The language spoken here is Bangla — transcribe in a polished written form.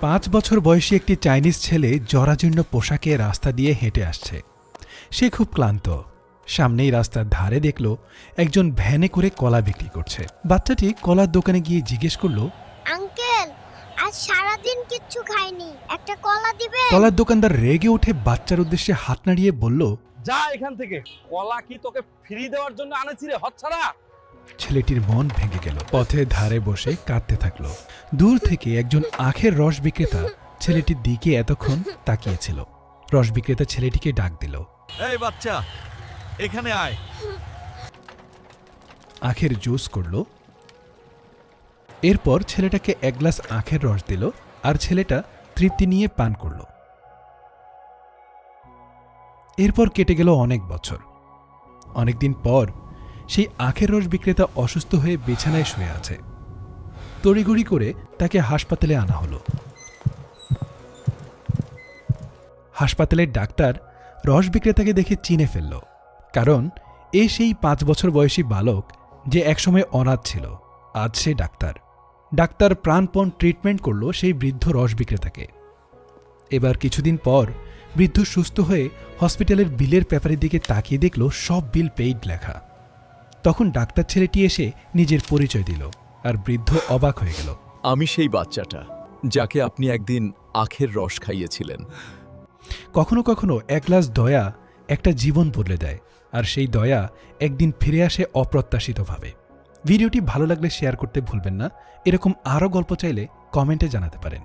5 বছর বয়সী একটি চাইনিজ ছেলে জরাজীর্ণ পোশাকে রাস্তা দিয়ে হেঁটে আসছে। সে খুব ক্লান্ত। সামনেই রাস্তার ধারে দেখল একজন ভ্যানে করে কলা বিক্রি করছে। বাচ্চাটি কলার দোকানে গিয়ে জিজ্ঞেস করল, আঙ্কেল, আজ সারাদিন কিচ্ছু খাইনি, একটা কলা দিবেন? কলার দোকানদার রেগে উঠে বাচ্চার উদ্দেশ্যে হাত নাড়িয়ে বলল, যা এখান থেকে, কলা কি তোকে ফ্রি দেওয়ার জন্য আনেছি রে হতছাড়া? ছেলেটির মন ভেঙে গেল। পথের ধারে বসে কাঁদতে থাকল। দূর থেকে একজন আখের রস বিক্রেতা ছেলেটির দিকে এতক্ষণ তাকিয়েছিল। রস বিক্রেতা ছেলেটিকে ডাক দিল, এই বাচ্চা, এখানে আয়। আখের জুস করল। এরপর ছেলেটাকে এক গ্লাস আখের রস দিল আর ছেলেটা তৃপ্তি নিয়ে পান করল। এরপর কেটে গেল অনেক বছর। অনেকদিন পর সেই আখের রস বিক্রেতা অসুস্থ হয়ে বিছানায় শুয়ে আছে। তড়িঘড়ি করে তাকে হাসপাতালে আনা হলো। হাসপাতালের ডাক্তার রস বিক্রেতাকে দেখে চিনে ফেলল, কারণ এ সেই 5 বছর বয়সী বালক যে একসময় অনাথ ছিল। আজ সে ডাক্তার। ডাক্তার প্রাণপণ ট্রিটমেন্ট করল সেই বৃদ্ধ রস বিক্রেতাকে। এবার কিছুদিন পর বৃদ্ধ সুস্থ হয়ে হসপিটালের বিলের পেপারের দিকে তাকিয়ে দেখল সব বিল পেইড লেখা। তখন ডাক্তার ছেলেটি এসে নিজের পরিচয় দিল আর বৃদ্ধ অবাক হয়ে গেল। আমি সেই বাচ্চাটা যাকে আপনি একদিন আখের রস খাইয়েছিলেন। কখনো কখনো এক গ্লাস দয়া একটা জীবন বদলে দেয়, আর সেই দয়া একদিন ফিরে আসে অপ্রত্যাশিতভাবে। ভিডিওটি ভালো লাগলে শেয়ার করতে ভুলবেন না। এরকম আরও গল্প চাইলে কমেন্টে জানাতে পারেন।